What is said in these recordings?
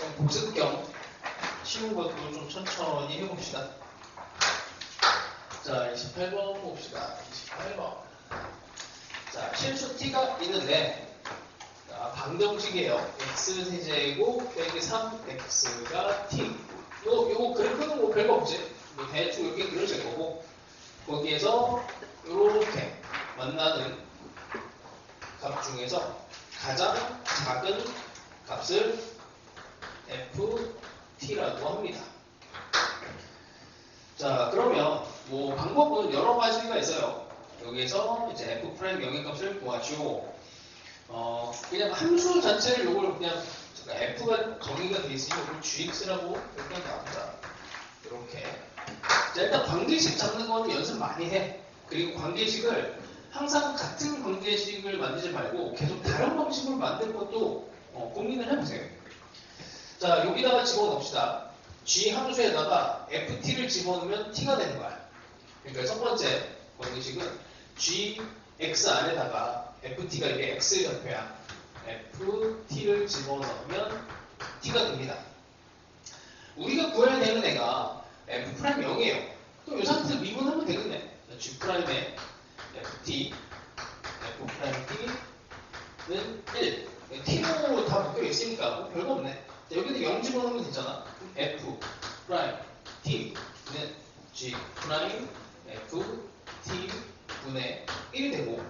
좀 복습 겸 쉬운 것도 좀 천천히 해봅시다. 자, 28번 봅시다. 28번. 자, 실수 t가 있는데, 자, 방정식이에요. x세제곱 빼기 3x가 t. 요거 그래프는 뭐 별거 없지. 뭐 대충 이렇게 그려질 거고, 거기에서 요렇게 만나는 값 중에서 가장 작은 값을 ft라고 합니다. 자, 그러면 뭐 방법은 여러 가지가 있어요. 여기에서 이제 f' 영역값을 구하시오. 그냥 함수 자체를 요걸 그냥 f가 정의가 돼 있으니 이걸 gx라고 일단 놔두자. 이렇게. 자, 일단 관계식 잡는 거는 연습 많이 해. 그리고 관계식을 항상 같은 관계식을 만들지 말고 계속 다른 방식으로 만들 것도 고민을 해보세요. 자, 여기다가 집어넣읍시다. g 함수에다가 ft를 집어넣으면 t가 되는 거야. 그러니까 첫 번째 관계식은 gx 안에다가 ft가 이게 x의 좌표야. ft를 집어넣으면 t가 됩니다. 우리가 구해야 되는 애가 f'0이에요. 그럼 이 상태에서 미분하면 되겠네. g'의 ft, f't는 1. t로 다 묶여 있으니까 뭐 별거 없네. 자, 여기도 0 집어넣으면 되잖아. f't는 g' ft분의 1이 되고,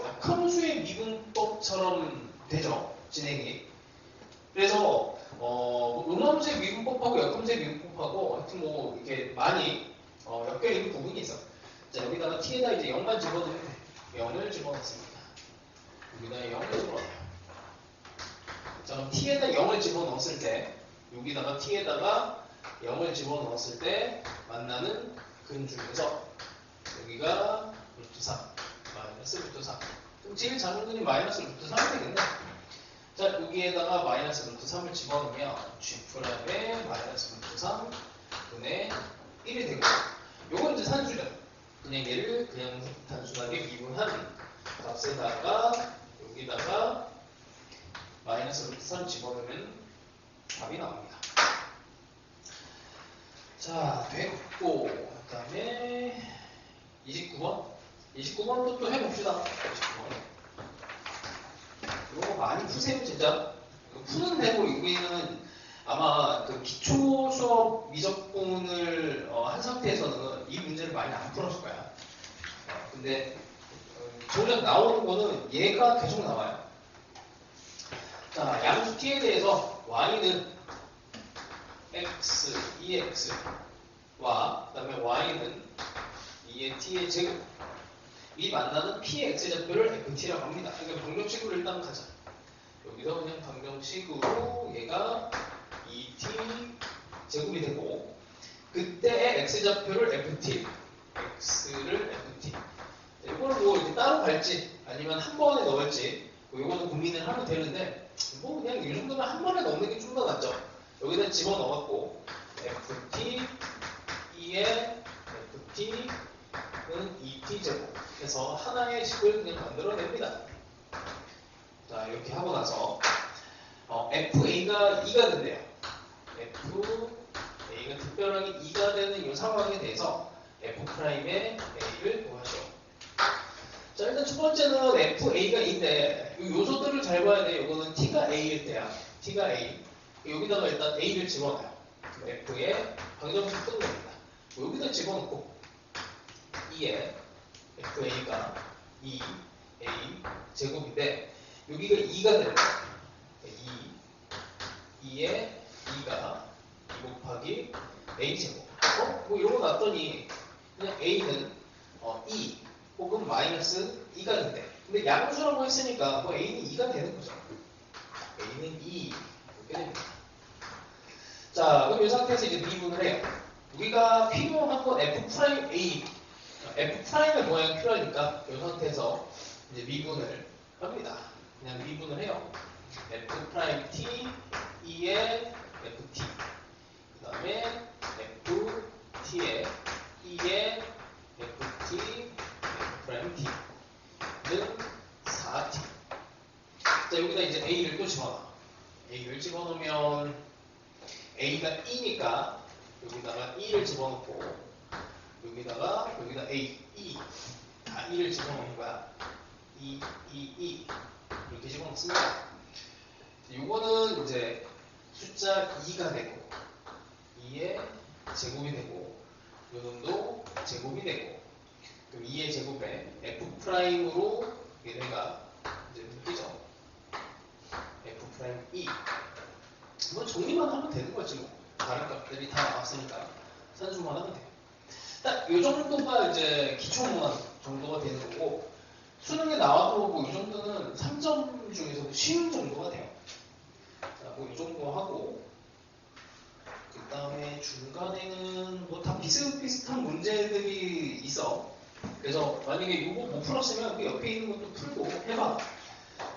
약한 수의 미분법처럼 되죠. 진행이. 그래서 음함수의 미분법하고 역함수의 미분법하고 하여튼 뭐 이렇게 많이 엮여 있는 부분이 있어. 자, 여기다가 t에다 이제 0만 집어넣으면 돼. 0을 집어넣습니다. 여기다 0을 집어넣어요. 자, 그럼 t에다 0을 집어넣었을 때, 여기다가 t에다가 0을 집어넣었을 때 만나는 근 중에서 여기가 루트 3, 마이너스 루트 3. 그럼 제일 작은 근이 마이너스 루트 3이 되겠네. 자, 여기에다가 마이너스 루트 3을 집어넣으면 g'의 마이너스 루트 3 분의 1이 되고, 요건 이제 산수죠. 그냥 얘를 그냥 단순하게 미분한 값에다가 여기다가 마이너스 루트 3 집어넣으면 답이 나옵니다. 자, 됐고, 그 다음에 29번. 29번도 또 해봅시다. 29번. 이거 많이 푸세요, 진짜. 푸는 대로 여기는 아마 그 기초 수업 미적분을 한 상태에서는 이 문제를 많이 안 풀었을 거야. 근데 정작 나오는 거는 얘가 계속 나와요. 자, 양수 t에 대해서 y는 x, 2x와 그 다음에 y는 2의 t의 제곱 이 만나는 p의 x좌표를 ft라고 합니다. 그러니까 방정식으로 일단 가자. 여기서 그냥 방정식으로 얘가 2t 제곱이 되고, 그때의 x좌표를 ft, x를 ft. 이걸 뭐 이렇게 따로 갈지 아니면 한 번에 넣을지 이거는 고민을 하면 되는데, 뭐 그냥 이 정도면 한 번에 넣는 게 좀 더 낫죠. 여기다 집어넣었고 ft 2의 ft는 2t 제곱 해서 하나의 식을 그냥 만들어냅니다. 자, 이렇게 하고 나서 fa가 2가 된대요. fa가 특별하게 2가 되는 이 상황에 대해서 f'의 a를 구하시오. 자, 일단 첫 번째는 fa가 2인데 이 요소들을 잘 봐야 돼. 이거는 t가 a일 때야. t가 a. 여기다가 일단 a를 집어넣어요. f의 방정식 푸는 겁니다. 여기다 집어넣고 2에 fa가 2a 제곱인데 여기가 2가 되는 거예요. 2에 2가 2 곱하기 a 제곱. 뭐 이러고 났더니 그냥 a는 2 혹은 마이너스 2가 된대. 근데 양수라고 했으니까 뭐 a는 2가 되는 거죠. a는 2 이렇게 됩니다. 자, 그럼 이 상태에서 이제 미분을 해요. 우리가 필요한 건 f'A, f'의 모양이 필요하니까 이 상태에서 이제 미분을 합니다. 그냥 미분을 해요. f't, 2의 ft, 그 다음에 ft의 2의 ft, f't는 4t. 자, 여기다 이제 a를 또 집어넣어. a를 집어넣으면 A가 E니까 여기다가 E를 집어넣고 여기다 A, E 다 E를 집어넣는 거야. E 이렇게 집어넣습니다. 요거는 이제 숫자 2가 되고 2의 제곱이 되고 요 놈도 제곱이 되고 그럼 2의 제곱에 F'으로 얘네가 이제 묶이죠. F'E 뭐 정리만 하면 되는 거지 뭐. 다른 값들이 다 나왔으니까 산수만 하면 돼. 딱 요 정도가 이제 기초문항 정도가 되는 거고 수능에 나와도 뭐 이 정도는 3점 중에서도 쉬운 정도가 돼요. 자, 뭐 이 정도 하고 그 다음에 중간에는 뭐 다 비슷비슷한 문제들이 있어. 그래서 만약에 이거 못 풀었으면 그 옆에 있는 것도 풀고 해봐.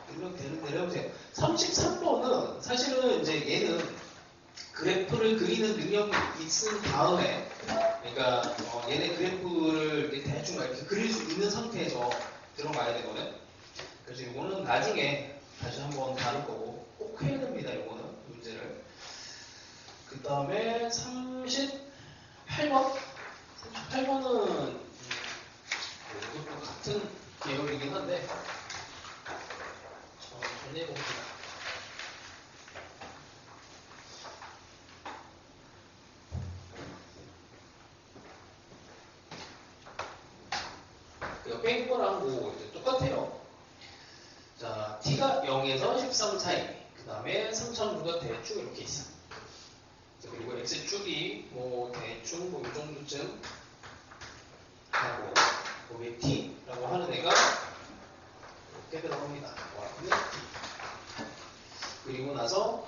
그러면 되는 대로 해보세요. 33번은 사실은 이제 얘는 그래프를 그리는 능력이 있은 다음에 그러니까 얘네 그래프를 이렇게 대충 이렇게 그릴 수 있는 상태에서 들어가야 되거든. 그래서 이거는 나중에 다시 한번 다룰 거고 꼭 해야 됩니다. 이거는 문제를. 그 다음에 38번 38번은 이것도 같은 계열이긴 한데 천천히 해봅시다. 그 옆에 있는 거랑 뭐 이제 똑같아요. 자, t가 0에서 13 사이. 그 다음에 3,000부가 대충 이렇게 있어. 자, 그리고 x축이 뭐 대충 뭐 이 정도쯤 하고 거기에 t라고 하는 애가 이렇게 들어갑니다. t. 그리고 나서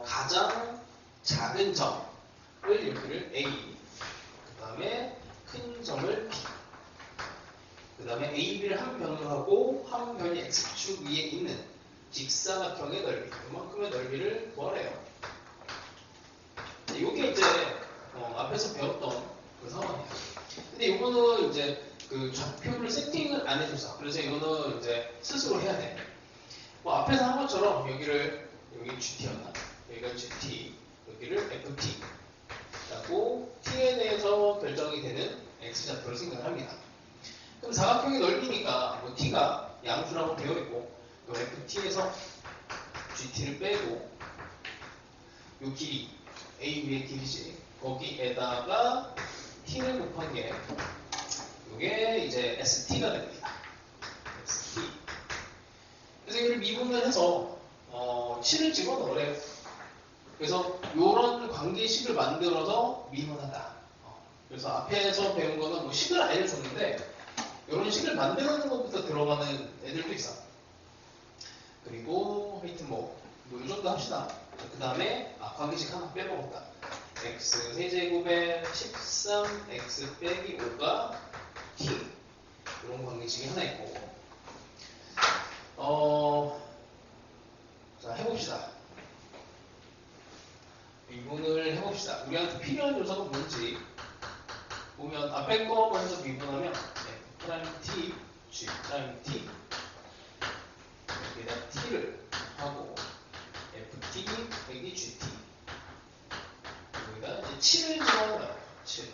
가장 작은 점을 여기를 a. 그 다음에 큰 점을 b. 그 다음에 A, B를 한 변으로 하고 한 변이 X축 위에 있는 직사각형의 넓이, 이만큼의 넓이를 구하래요. 이게 이제 앞에서 배웠던 그 상황이에요. 근데 이거는 이제 그 좌표를 세팅을 안 해줘서 그래서 이거는 이제 스스로 해야 돼. 뭐 앞에서 한 것처럼 여기 GT였나? 여기가 GT, 여기를 FT 라고 T에 대해서 결정이 되는 X좌표를 생각을 합니다. 그럼 사각형의 넓이니까 뭐 t가 양수라고 되어 있고 요 ft에서 gt를 빼고 요 길이 a 위의 길이지 거기에다가 t를 곱한 게 요게 이제 st가 됩니다. st. 그래서 이걸 미분을 해서 7을 집어넣으래요. 그래서 요런 관계식을 만들어서 미분한다. 그래서 앞에서 배운 거는 뭐 식을 알려줬는데 이런 식을 만들어놓는 것부터 들어가는 애들도 있어. 그리고 하여튼 이 정도 합시다. 그 다음에 관계식 하나 빼먹었다. x 세제곱에 13 x 빼기 5가 t 이런 관계식이 하나 있고 자 해봅시다. 미분을 해봅시다. 우리한테 필요한 요소가 뭔지 보면 앞에 거 먼저 미분하면 프라임 t, g 프라임 t 여기다 t를 하고 ft 빼기 gt 여기다 이제 7을 집어넣어요. 7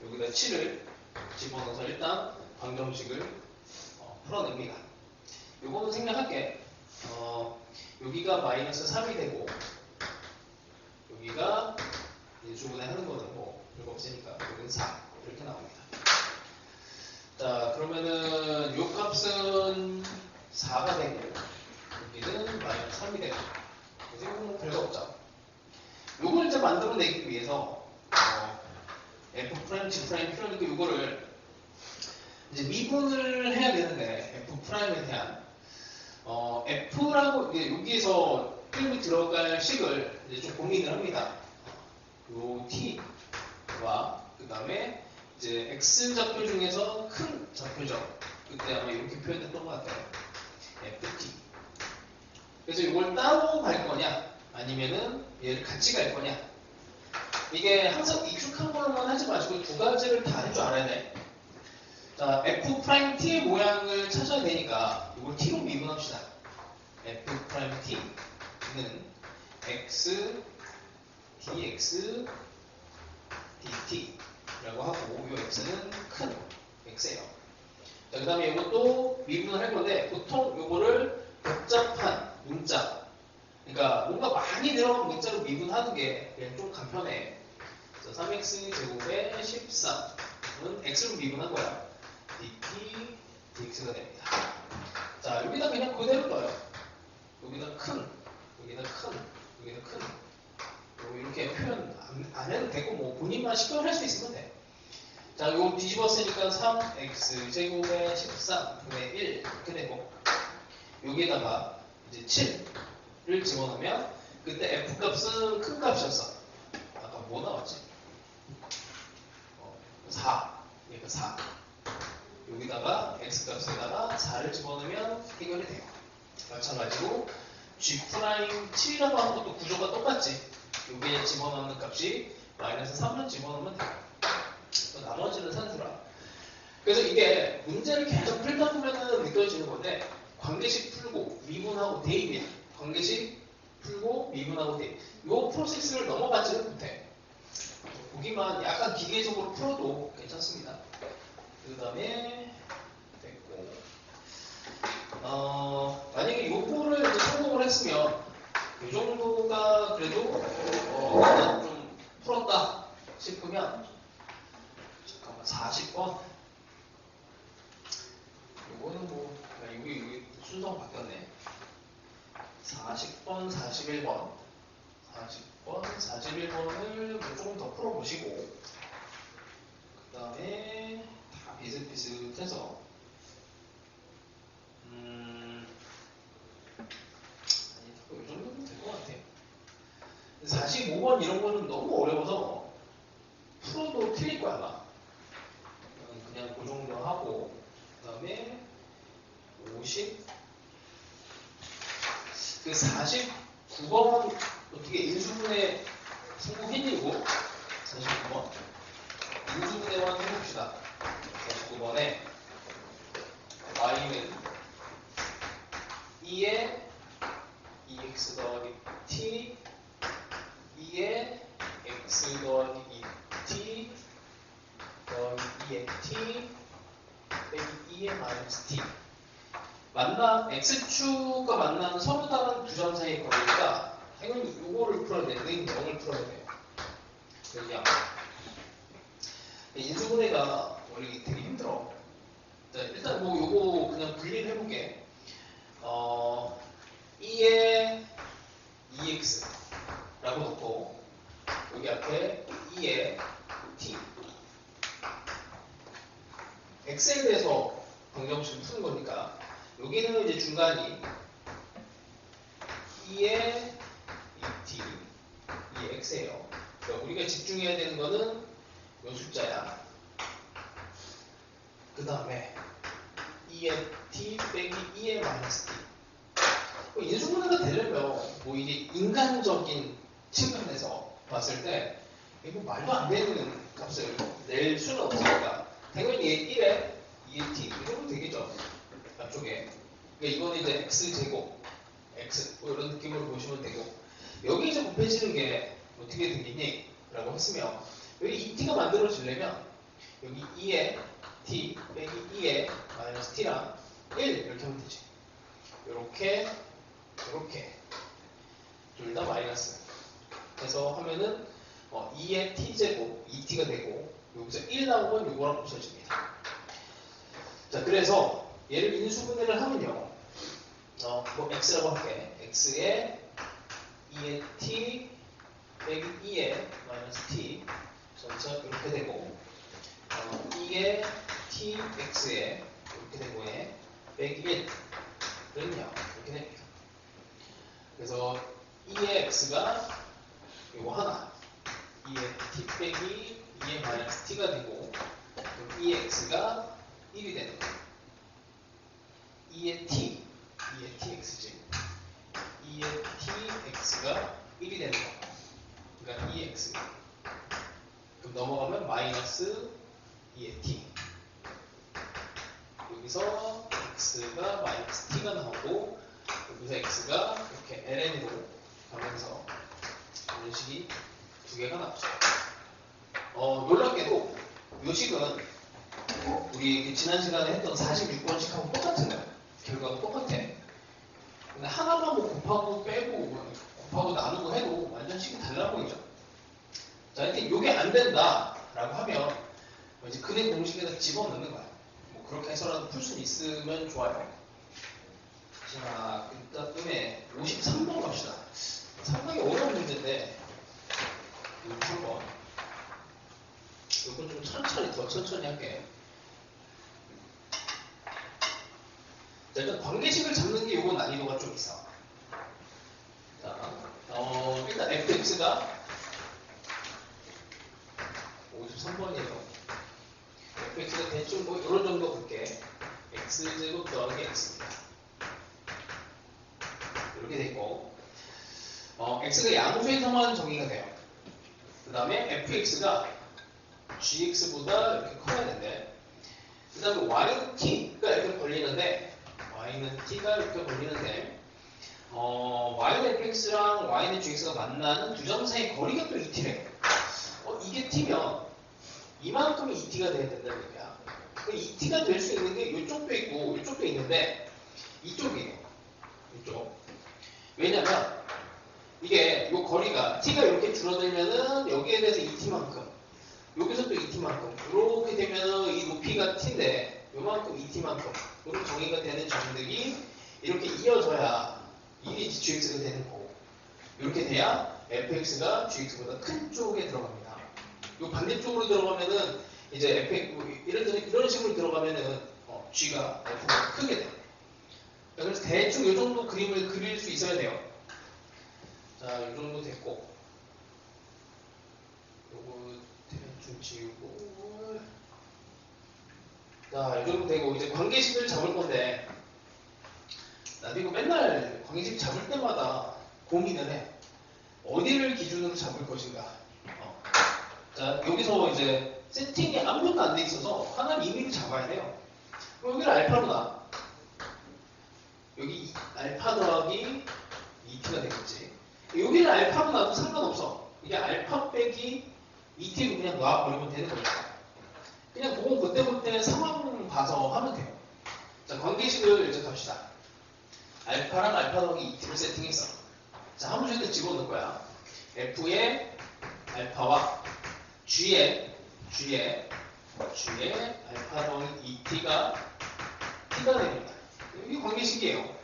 여기다 7을 집어넣어서 일단 방정식을 풀어냅니다. 요거는 생략할게. 여기가 마이너스 3이 되고 여기가 이제 주문에 하는 거는 뭐 별거 없으니까 여기는 4 이렇게 나옵니다. 자 그러면은 요 값은 4가 되고 여기는 마이너스 3이 되고 그래서 이건 뭐 별거 없죠. 요걸 이제 만들어내기 위해서 f' g' 필요하니까 요거를 이제 미분을 해야 되는데 f'에 대한 f라고 여기에서 필름이 들어갈 식을 이제 좀 고민을 합니다. 요 t와 그 다음에 이제 x 좌표 중에서 큰 좌표죠. 그때 아마 이렇게 표현했던 것 같아요. ft. 그래서 이걸 따로 갈 거냐, 아니면은 얘를 같이 갈 거냐. 이게 항상 익숙한 걸로만 하지 마시고 두 가지를 다 할 줄 알아야 돼. 자, f't의 모양을 찾아야 되니까 이걸 t로 미분합시다. dx dt라고 하고 이 x는 큰 x예요. 자, 그 다음에 이것도 미분을 할 건데 보통 이거를 복잡한 문자, 그러니까 뭔가 많이 들어간 문자로 미분하는 게 그냥 좀 간편해. 3x 제곱에 13은 x로 미분한 거야. dt dx가 됩니다. 자, 여기다 그냥 그대로 넣어요. 여기다 큰, 여기다 큰, 여기다 큰. 이렇게 표현 안 해도 되고 뭐 본인만 식별할 수 있으면 돼. 자, 이거 뒤집었으니까 3x 제곱에 13분의 1 이렇게 되고 여기에다가 이제 7을 집어넣으면 그때 f 값은 큰 값이었어. 아까 뭐 나왔지? 4. 얘가 4. 여기다가 x 값에다가 4를 집어넣으면 해결이 돼요. 마찬가지로 g'7이라고 하는 것도 구조가 똑같지. 여기에 집어넣는 값이 마이너스 3을 집어넣으면 돼요. 나머지는 산수라. 그래서 이게 문제를 계속 풀다 보면 느껴지는 건데 관계식 풀고 미분하고 대입이야. 관계식 풀고 미분하고 대입. 이 프로세스를 넘어가지는 못해. 보기만 약간 기계적으로 풀어도 괜찮습니다. 그 다음에 됐고 만약에 요거를 성공을 했으면 이 정도가 그래도 나는 좀 풀었다 싶으면 잠깐만 40번 요거는 뭐 여기 순서가 바뀌었네. 40번 41번 40번 41번을 조금 더 풀어보시고 그 다음에 다 비슷비슷해서 이 정도면 될 것 같아요. 45번 이런 거는 너무 어려워서 풀어도 틀릴 거야 아마. 그냥 그 정도 하고 그 다음에 50 그 49번 어떻게 인수분해 성공했니 이거? 49번 인수분해만 해봅시다. 49번에 y는 2에 2x 더하기 t 2에 x 더하기 2t 더하기 2의 t 빼기 2의 마이너스 t x축과 만나는 서로 다른 두 점 사이의 거리니까 당연히 이거를 풀어야 돼. 는 0을 풀어야 돼요. 그냥 인수분해가 원래 되게 힘들어. 자, 일단 뭐 요거 그냥 분리를 해볼게. 2에 2x 라고 놓고 여기 앞에 2에 t x에 대해서 방정식을 푸는 거니까 여기는 이제 중간이 2에 2t 2x예요. 그러니까 우리가 집중해야 되는 거는 요 숫자야. 그 다음에 2의 t 빼기 2의 마이너스 t. 인수분해가 되려면 뭐 이게 인간적인 측면에서 봤을 때 이거 말도 안 되는 값을 낼 수는 없으니까 당연히 1에 2의 t 이러면 되겠죠. 앞쪽에. 그러니까 이거는 이제 x제곱 x 뭐 이런 느낌으로 보시면 되고 여기에서 곱해지는 게 어떻게 되겠니? 라고 했으면 여기 2t가 만들어지려면 여기 2의 t 빼기 2의 마이너스 t랑 1 이렇게 하면 되지. 요렇게 둘 다 마이너스 해서 하면은 2의 t제곱 2t가 되고 여기서 1 나오면 요거랑 없어집니다. 자, 그래서 얘를 인수분해를 하면요 뭐 x라고 할게. x에 2의 t 빼기 2의 마이너스 t 전체 이렇게 되고 2의 t x에 이렇게 되고 빼기 1 그럼요 이렇게 됩니다. 그래서 2의 x가 요거 하나 2의 t 빼기 2의 마이너스 t가 되고 2의 x가 1이 되는 거예요. 2의 tx지 2의 tx가 1이 되는 거예요. 그러니까 2x 그럼 넘어가면 마이너스 2의 t 여기서 x가 마이너스 t가 나오고 여기서 x가 이렇게 ln으로 가면서 이런 식이 두 개가 나오죠. 놀랍게도 요식은 우리 지난 시간에 했던 46번씩하고 똑같은 거야. 결과가 똑같아. 근데 하나만 뭐 곱하고 빼고 곱하고 나누고 해도 완전 식이 달라 보이죠. 자, 하여튼 이게 안 된다라고 하면 이제 근의 공식에다 집어넣는 거야. 뭐 그렇게 해서라도 풀 수 있으면 좋아요. 자, 그다음에 53번 갑시다. 상당히 어려운 문제인데 53번. 이건 좀 더 천천히 할게. 자, 일단 관계식을 잡는 게 이건 난이도가 좀 있어. 자, 일단 fx가 53번이에요. fx가 대충 뭐 이런 정도 볼게. x제곱 더하기 x입니다. 이렇게 돼 있고, x가 양수에서만 정의가 돼요. 그 다음에 fx가 gx보다 이렇게 커야 되는데, 그 다음에 y는 t가 이렇게 걸리는데, y는 fx랑 y는 gx가 만나는 두 점 사이 거리가 또 2t래. 이게 t면 이만큼이 2t가 돼야 된다는 얘기야. 그 2t가 될 수 있는 게 이쪽도 있고 이쪽도 있는데 이쪽이에요. 이쪽. 왜냐면 이게 이 거리가 t가 이렇게 줄어들면은 여기에 대해서 2t만큼, 여기서 또 2t만큼 이렇게 되면은 이 높이가 t인데 요만큼 2t만큼 이렇게 정의가 되는 점들이 이렇게 이어져야 이게 gx가 되는 거고, 이렇게 돼야 fx가 gx보다 큰 쪽에 들어갑니다. 요 반대쪽으로 들어가면은 이제 이런 식으로 들어가면은 g가 f보다 크게 돼. 그래서 대충 이 정도 그림을 그릴 수 있어야 돼요. 자, 이 정도 됐고, 요거 대충 지우고, 자, 이 정도 되고 이제 관계식을 잡을 건데, 나도 이거 맨날 관계식 잡을 때마다 고민을 해. 어디를 기준으로 잡을 것인가. 자, 여기서 이제 세팅이 아무것도 안 돼 있어서 하나를 임의로 잡아야 돼요. 그럼 여기를 알파로 놔. 여기 알파 더하기 2t가 되겠지. 여기를 알파로 놔도 상관없어. 이게 알파 빼기 2t로 그냥 놔버리면 되는 거니까. 그냥 그건 그때 상황 봐서 하면 돼요. 자, 관계식을 이제 갑시다. 알파랑 알파 더하기 2t를 세팅했어. 자, 한 문제를 집어넣을 거야. f의 알파와 g의 알파 더하기 2t가 t가 됩니다. 이게 관계식이에요.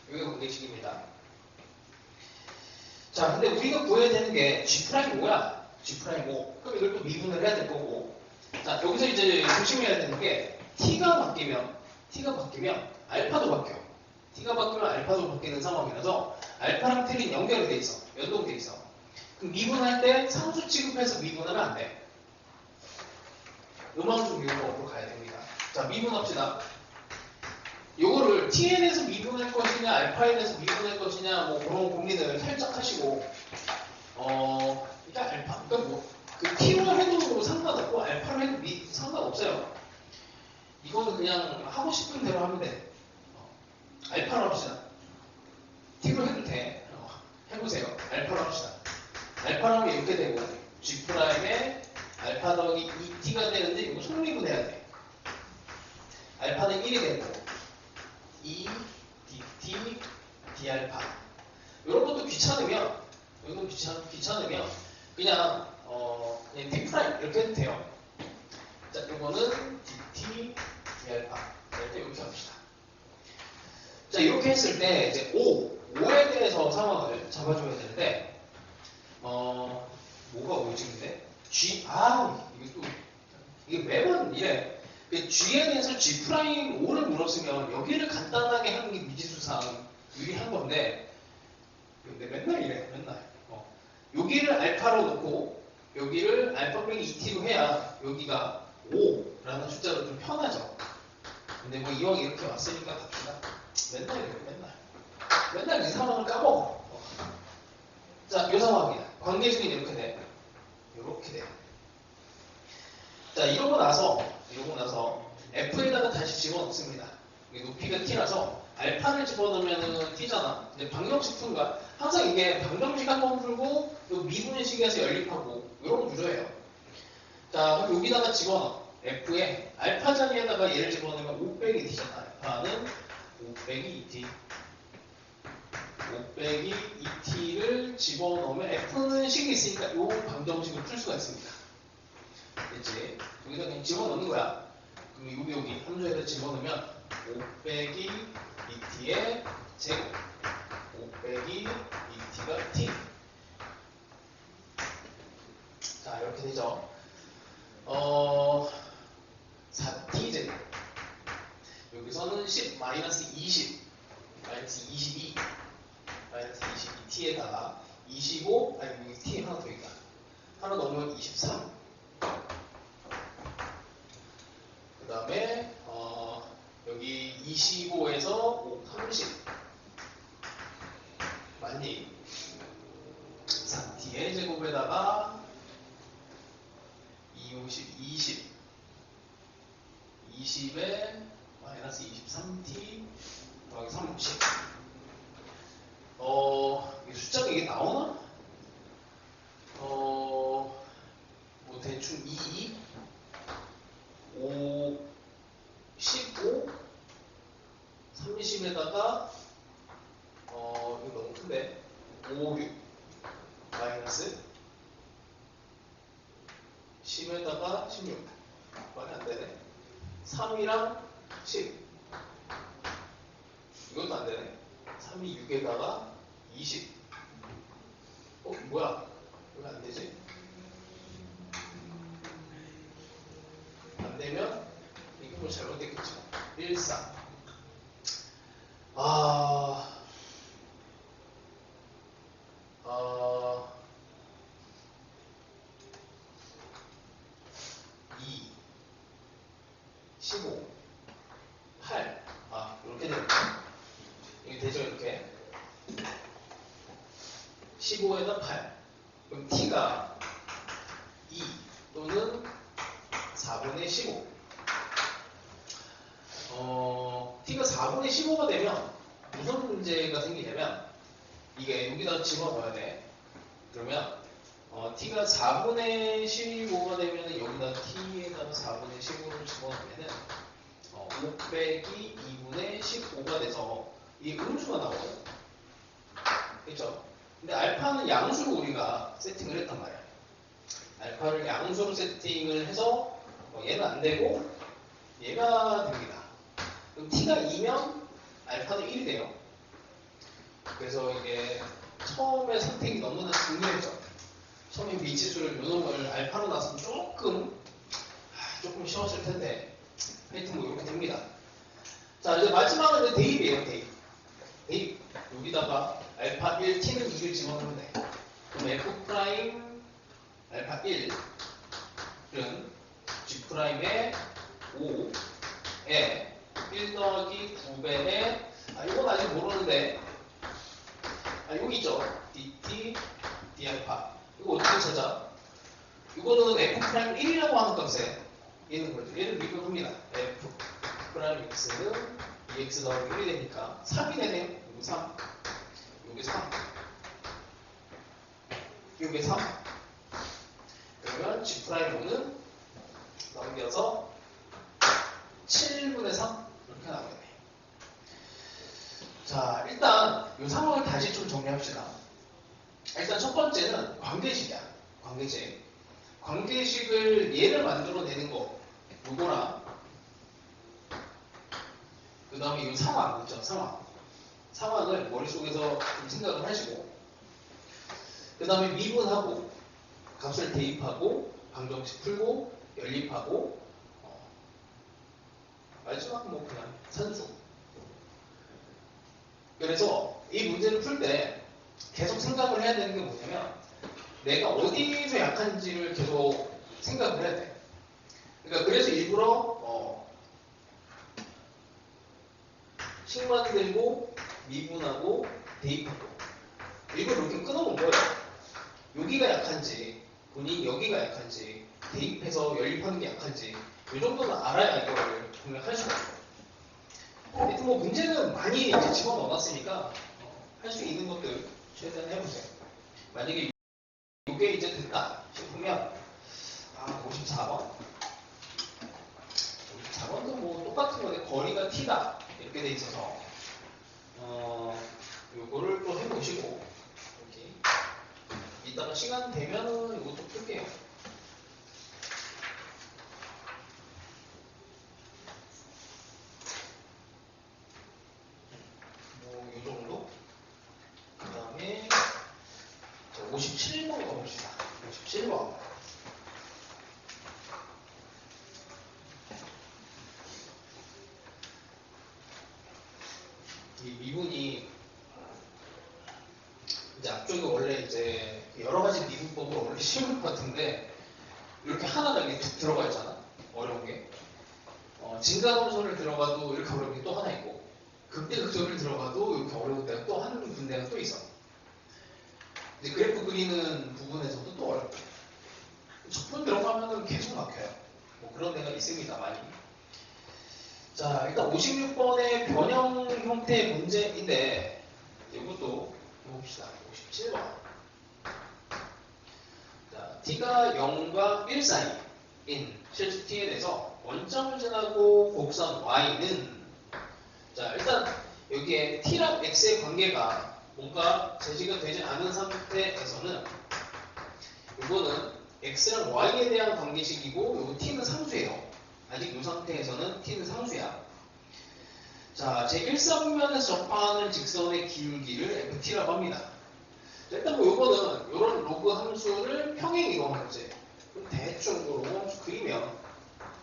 이게 관계식입니다. 자, 근데 우리가 구해야 되는 게 G'이 뭐야? G'5. 그럼 이걸 또 미분을 해야 될 거고. 자, 여기서 이제 조심해야 되는 게 T가 바뀌면 알파도 바뀌어. T가 바뀌면 알파도 바뀌는 상황이라서 알파랑 T는 연결이 돼 있어. 연동돼 있어. 그럼 미분할 때 상수 취급해서 미분하면 안 돼. 요만큼 미분으로 가야 됩니다. 자, 미분합시다. 요거를 t에 대해서 미분할 것이냐 알파에 대해서 미분할 것이냐 뭐 그런 고민을 살짝 하시고, 일단 알파, 그러니까 뭐 그 t로 해도 상관없고 알파로 해도 상관없어요. 이거는 그냥 하고 싶은 대로 하면 돼. 알파로 합시다. t로 해도 돼. 해보세요. 알파로 합시다. 알파로 하면 이렇게 되고 G'의 알파 더하기 2t가 되는데 이거 속리분해야 돼. 알파는 1이 되고 2 dt d알파. 이런 것도 귀찮으면 그냥 그냥 d 프라임 이렇게 해도 돼요. 자, 이거는 dt d알파. 이렇게 합시다. 자, 이렇게 했을 때 이제 5에 대해서 상황을 잡아줘야 되는데, 뭐가 5지인데? 이게 매번 이래. G에 대해서 G'5를 물었으면 여기를 간단하게 하는 게 미지수상 유리한 건데, 근데 맨날 이래, 맨날. 여기를 알파로 놓고, 여기를 알파 빼기 2t로 해야 여기가 5라는 숫자로 좀 편하죠. 근데 뭐 이왕 이렇게 왔으니까 갑시다. 맨날 이래요, 맨날 이 상황을 까먹어. 자, 이 상황이야. 관계식은 이렇게 돼. 이렇게 돼. 자, 이러고 나서 F에다가 다시 집어넣습니다. 이게 높이가 t라서 알파를 집어넣으면 t잖아. 근데 방정식 푸는 거야. 항상 이게 방정식 한번 풀고 또 미분식에서 연립하고 이런 구조예요. 자, 그럼 여기다가 집어넣어. f에 알파 자리에다가 얘를 집어넣으면 5 빼기 t잖아. 알파는 5 빼기 2t. 5 빼기 2t를 집어넣으면 f는 식이 있으니까 이 방정식을 풀 수가 있습니다. 됐지? 여기다 그냥 집어넣는 거야. 그럼 여기 함수에다 집어넣으면 5 빼기 2t의 제곱 5 빼기 2t가 t. 자, 이렇게 되죠. 4t 제곱 여기서는 10 마이너스 20 마이너스 22 마이너스 22t에다가 25 아니 여기 t 하나 더 있다. 하나 넣으면 23. 그 다음에 여기 25에서 5, 30 맞니? 4t의 제곱에다가 2, 50, 20 20에 마이너스 23t 더하기 30 이 숫자가 이게 나오나? 뭐 대충 2, 5, 15, 30에다가 이거 너무 큰데 5, 6 마이너스 10에다가 16 많이 안되네 3이랑 10 이것도 안되네 3이 6에다가 20 뭐야 왜 안되지? 안되면 이게 뭐 잘못됐겠죠 1, 4 2 15 8 이렇게 되죠 이게 되죠 이렇게 15에다 8 그럼 t가 2 또는 4분의 15 t가 4분의 15가 되면 무슨 문제가 생기냐면 이게 여기다 집어넣어야 돼 그러면 t가 4분의 15가 되면 여기다 t에다가 4분의 15를 집어넣으면 5 빼기 2분의 15가 돼서 이 음수가 나오거든 그렇죠? 근데 알파는 양수로 우리가 세팅을 했단 말이야 알파를 양수로 세팅을 해서 얘는 안 되고 얘가 됩니다 그럼 t가 2면 알파는 1이 돼요 그래서 이게 처음에 선택이 너무나 중요해져 처음에 미지수를 요놈을 알파로 놨으면 조금 쉬웠을 텐데 하여튼 뭐 이렇게 됩니다 자 이제 마지막은 이제 대입이에요 대입 여기다가 알파 1 t는 2를 집어넣으면 돼 그럼 f 프라임 알파 1은 g 프라임의 5에 1 더하기 9배에 이건 아직 모르는데 여기 있죠 dt d알파 이거 어떻게 찾아? 이거는 f 프라임 1이라고 하는 값에 얘는 거죠 얘를 미분합니다 f 프라임 x는 2x 더하기 1이 되니까 3이 되네요 여기 3 여기 3 여기 3 그러면 g 프라임 5는 넘겨서 7분의 3 이렇게 나오겠네요 자 일단 이 상황을 다시 좀 정리합시다 일단 첫 번째는 관계식이야 관계식을 얘를 만들어내는 거 요거랑 그 다음에 이 상황 있죠 상황을 머릿속에서 좀 생각을 하시고 그 다음에 미분하고 값을 대입하고 방정식 풀고 연립하고 마지막은 뭐 그냥 산수 그래서 이 문제를 풀 때 계속 생각을 해야 되는 게 뭐냐면 내가 어디서 약한지를 계속 생각을 해야 돼 그러니까 그래서 일부러 식 만들고 미분하고 대입하고 일부러 이렇게 끊어놓은 거예요 여기가 약한지 본인이 여기가 약한지 대입해서 연립하는 게 약한지 이 정도는 알아야 이거를 분명할 수가 있어요 하여튼 뭐 문제는 많이 이제 집어넣어놨으니까 할 수 있는 것들 최대한 해보세요. 만약에 이게 이제 됐다 싶으면 54번 54번도 뭐 똑같은 거네. 거리가 t다 이렇게 돼 있어서 요거를 또 해보시고 여기 이따가 시간 되면은 이것도 풀게요. 뭐 이 정도. 그 다음에 57번 가봅시다. 57번. 이 미분이 이제 앞쪽에 원래 이제 여러 가지 미분법으로 원래 쉬울 것 같은데 이렇게 하나가 이렇게 툭 들어가 있잖아. 어려운 게. 진가함수를 들어가도 이렇게 어려운 게 또 하나 있고 극대극소를 들어가도 이렇게 어려운 데가 또 한 군데가 또 있어. 이제 그래프 그리는 부분에서도 또 어렵고 첫 번 들어가면은 계속 막혀요. 뭐 그런 데가 있습니다. 많이. 자, 일단 56번의 변형 형태의 문제인데 이것도 해봅시다. 57번. 자, t가 0과 1 사이인 실수 t에 대해서 원점을 지나고 곡선 y는 자, 일단 여기에 t랑 x의 관계가 뭔가 제시가 되지 않은 상태에서는 이거는 x랑 y에 대한 관계식이고 요거 t는 상수예요. 아직 이 상태에서는 t는 상수야. 자, 제1사분면에서 접하는 직선의 기울기를 ft라고 합니다. 일단 뭐 요거는 요런 로그 함수를 평행 이동한 문제. 그럼 대충 뭐 로그 함수 그리면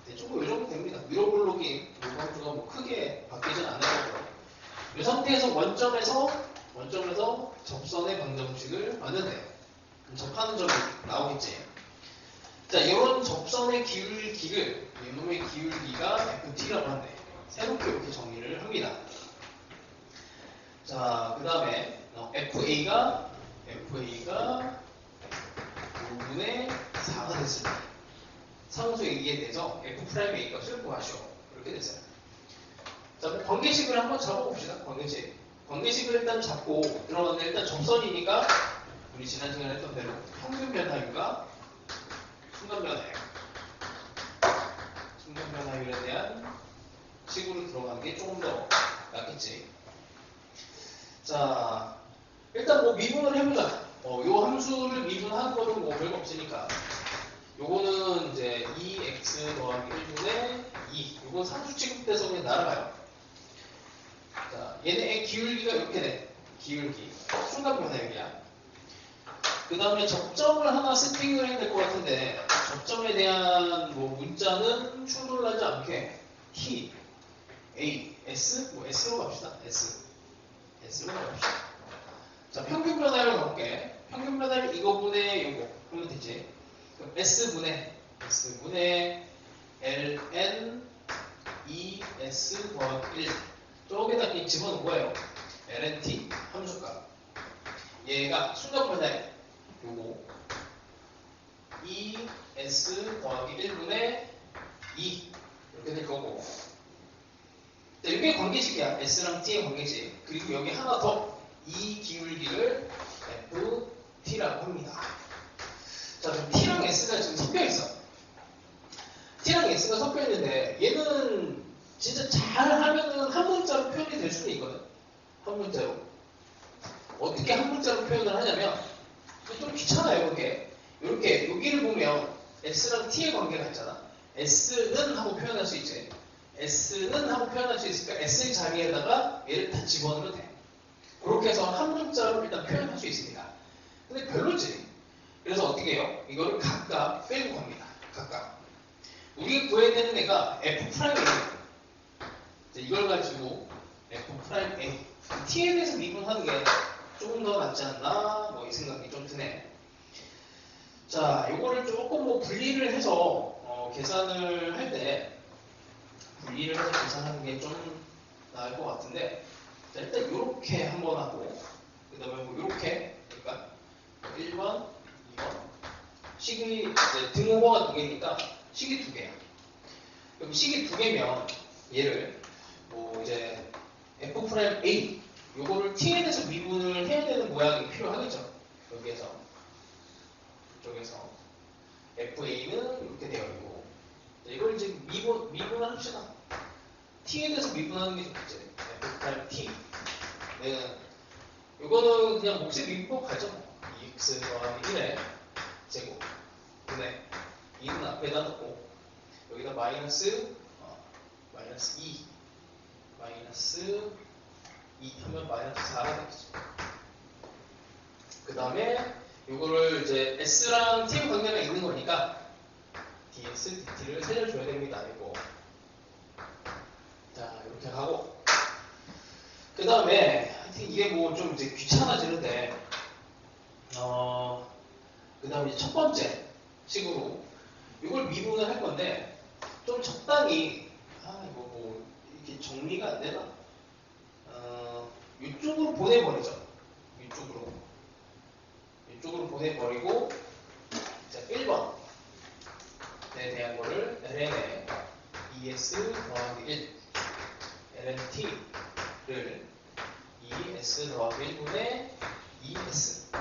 대충 뭐 요 정도 됩니다. 미러블록이 로그 함수가 뭐 크게 바뀌진 않을 거고요. 이 상태에서 원점에서 접선의 방정식을 만든대요. 그럼 접하는 점이 나오겠지. 자, 이런 접선의 기울기를 이놈의 기울기가 ft라고 한대. 새롭게 이렇게 정의를 합니다. 자, 그 다음에 FA가 5분의 4가 됐을 때 상수 A에 대해서 F'A 값을 구하시오. 이렇게 됐어요. 자, 그럼 관계식을 한번 잡아봅시다. 관계식을 일단 잡고 들어갔는데 일단 접선이니까 우리 지난 시간에 했던 대로 평균 변화율과 순간 변화율에 대한 식으로 들어가는 게 조금 더 낫겠지. 자, 일단 뭐 미분을 해보자. 요 함수를 미분하는 거는 뭐 별거 없으니까. 요거는 이제 2x 더하기 1분의 2. 요건 상수 취급돼서 그냥 날아가요. 자, 얘네의 기울기가 이렇게 돼. 기울기. 순간 변화율이야. 그 다음에 접점을 하나 세팅을 해야 될 것 같은데, 접점에 대한 뭐 문자는 충돌하지 않게 t, a, s, 뭐 s로 갑시다. s로 갑시다. 자, 평균 변화율 가볼게. 평균 변화율 이거분의 요거 하면 되지. 그럼 s분의 ln 2s 더하기 1 저기다 그냥 집어넣은 거예요. lnt 함수값. 얘가 순간 변화율 요거 2s 더하기 1분의 2 이렇게 될 거고. 자, 이게 관계식이야. s랑 t의 관계식. 그리고 여기 하나 더. 이 기울기를 ft라고 합니다. 자, 그럼 t랑 s가 지금 섞여 있어. t랑 s가 섞여 있는데 얘는 진짜 잘 하면은 한 문자로 표현이 될 수도 있거든. 한 문자로. 어떻게 한 문자로 표현을 하냐면 좀 귀찮아요. 이렇게 여기를 보면 s랑 t의 관계가 있잖아. s는 하고 표현할 수 있지. s는 하고 표현할 수 있으니까 s의 자리에다가 얘를 다 집어넣으면 돼. 그렇게 해서 한 문자로 일단 표현할 수 있습니다. 근데 별로지. 그래서 어떻게 해요? 이거를 각각 빼고 갑니다. 각각. 우리가 구해야 되는 애가 F'A. 이걸 가지고 F'A. T에 대해서 미분하는 게 조금 더 낫지 않나? 뭐 이 생각이 좀 드네. 자, 이거를 조금 뭐 분리를 해서 계산을 할 때 분리를 해서 계산하는 게 좀 나을 것 같은데 자, 일단 이렇게 한번 하고 그 다음에 뭐 이렇게 그러니까 1번, 2번 식이 이제 등호가 2개니까 식이 2개야. 그럼 식이 2개면 얘를 뭐 이제 F'A 요거를 T에 대해서 미분을 해야 되는 모양이 필요하겠죠. 여기에서 이쪽에서 FA는 이렇게 되어 있고 이걸 이제 미분을 합시다. T에 대해서 미분하는 게 좋겠지. F'T 이거는 그냥 몫의 미분법 가죠. 2x 더하기 1의 제곱 분의 2는 앞에다 넣고 여기다 마이너스 2 하면 마이너스 4가 되겠죠. 그 다음에 이거를 이제 S랑 T의 관계가 있는 거니까 ds, dt를 살려줘야 됩니다. 이거. 자, 이렇게 하고 그 다음에 하여튼 이게 뭐 좀 이제 귀찮아지는데 그 다음에 이제 첫 번째 식으로 이걸 미분을 할 건데 좀 적당히 이거 뭐 이렇게 정리가 안 되나? 이쪽으로 보내버리죠. 이쪽으로 보내버리고 자 1번에 대한 거를 ln의 2s 더하기 1 lnt를 2s 더하기 1분의 2s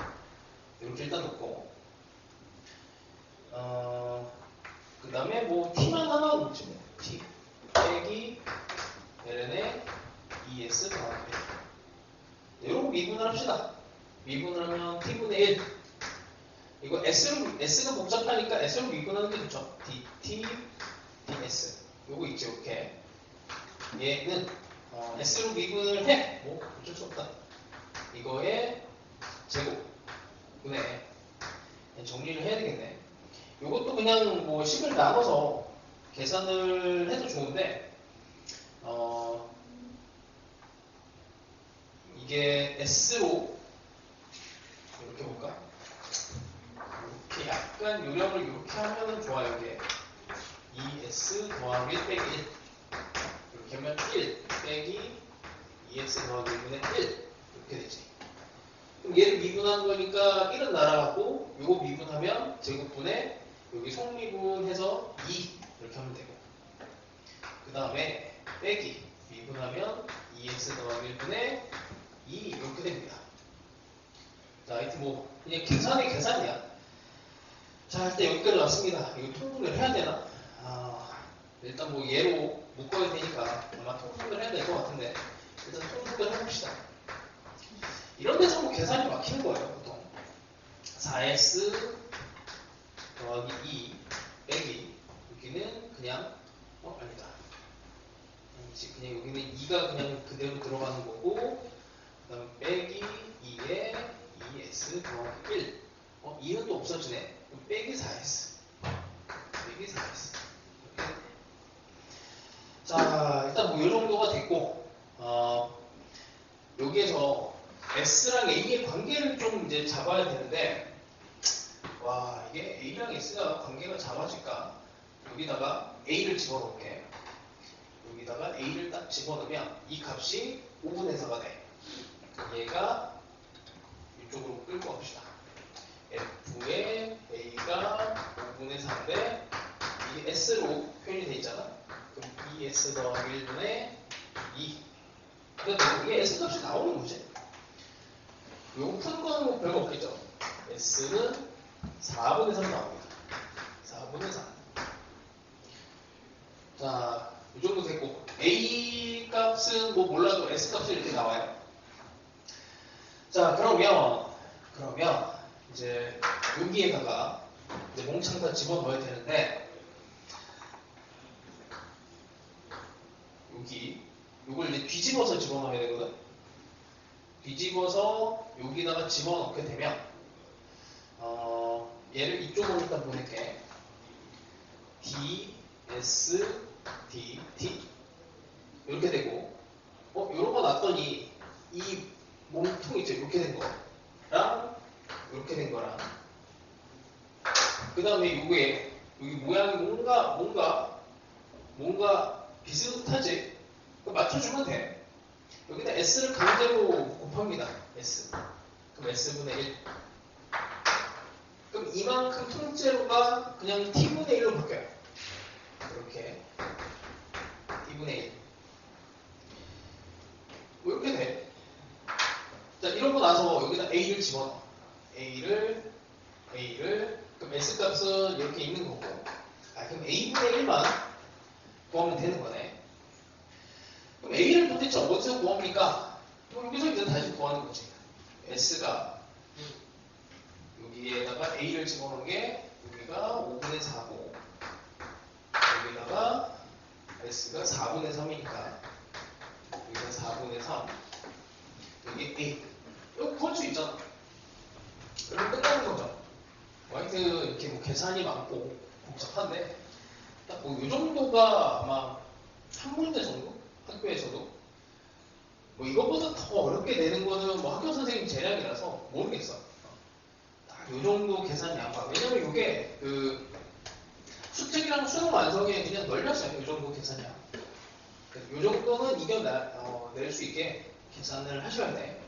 이렇게 일단 놓고 그 다음에 뭐 t만 하나 놓지 뭐 t 빼기 ln의 2s 더하기 1 이런 거 미분을 합시다. 미분을 하면 t분의 1 이거 s가 복잡하니까 s로 미분하는 게 좋죠. dt ds 요거 있죠. 이렇게 얘는 s로 미분을 해. 뭐 어쩔 수 없다. 이거의 제곱 분의 정리를 해야 되겠네. 요것도 그냥 뭐 식을 나눠서 계산을 해도 좋은데 이게 s로 이렇게 볼까? 이렇게 약간 요령을 이렇게 하면 좋아요. 이게 2s 더하기 1 빼기 1 이렇게 하면 1 빼기 2s 더하기 1분의 1 이렇게 되지. 그럼 얘를 미분하는 거니까 1은 날아가고 요거 미분하면 제곱분에 여기 속미분해서 2 이렇게 하면 되고 그 다음에 빼기 미분하면 2x 더하기 1분의 2 이렇게 됩니다. 자, 하여튼 뭐 그냥 계산이 계산이야. 자, 일단 여기까지 왔습니다. 이거 통분을 해야 되나? 일단 뭐 얘로 묶어야 되니까 아마 통분을 해야 될 것 같은데 일단 통분을 해봅시다. 이런 데서 뭐 계산이 막히는 거예요. 보통 4s 더하기 2 빼기 여기는 그냥 아니다. 그냥 여기는 2가 그냥 그대로 들어가는 거고 그 다음에 빼기 2에 2s 더하기 1 2는 또 없어지네. 빼기 4s 빼기 4s 이렇게. 자, 일단 뭐 이 정도가 됐고 여기에서 s랑 a의 관계를 좀 이제 잡아야 되는데 와, 이게 a랑 s가 관계가 잡아질까? 여기다가 a를 집어넣을게. 여기다가 a를 딱 집어넣으면 이 값이 5분의 4가 돼. 얘가 이쪽으로 끌고 갑시다. f의 a가 5분의 4인데 이게 s로 표현이 돼 있잖아. 그럼 2s 더하기 1분의 2. 그러니까 이게 s 값이 나오는 거지. 요거 푸는 거는 뭐 별거 없겠죠. s는 4분의 3 나옵니다. 4분의 3. 자, 이 정도 됐고 a 값은 뭐 몰라도 s 값이 이렇게 나와요. 자, 그러면 이제 여기에다가 이제 몽창 다 집어넣어야 되는데 요걸 이제 뒤집어서 집어넣어야 되거든. 뒤집어서 여기다가 집어넣게 되면 얘를 이쪽으로 일단 보낼게. d, s, d, t 이렇게 되고 요런 거 놨더니 이 몸통 있죠. 이렇게 된 거랑 이렇게 된 거랑 그 다음에 요게 여기 모양이 뭔가 비슷하지? 맞춰주면 돼. 여기다 s를 강제로 곱합니다. s. 그럼 s분의 1. 그럼 이만큼 통째로가 그냥 t분의 1로 바뀌어요. 이렇게 t분의 1. 뭐 이렇게 돼. 자, 이러고 나서 여기다 A를 집어넣어. A를, 그럼 S값은 이렇게 있는 거고. 그럼 A분의 1만 구하면 되는 거네. 그럼 A를 도대체 어디서 구합니까? 그럼 여기서 이제 다시 구하는 거지. S가 여기에다가 A를 집어넣은 게 여기가 5분의 4고 여기다가 S가 4분의 3이니까 여기가 4분의 3 여기 A 여기 구할 수 있잖아. 그럼 끝나는 거죠. 하여튼 이렇게 뭐 계산이 많고 복잡한데 딱 뭐 이 정도가 아마 한 문제 정도? 학교에서도 뭐 이것보다 더 어렵게 내는 거는 뭐 학교 선생님 재량이라서 모르겠어. 딱 이 정도 계산 양과 왜냐면 이게 그 수특이랑 수능 완성에 그냥 널렸어요. 이 정도 계산이야. 이 정도는 이겨낼 수 있게 계산을 하셔야 돼.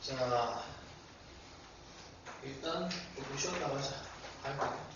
자, 일단 조금 쉬었다가 하자. 갈게요.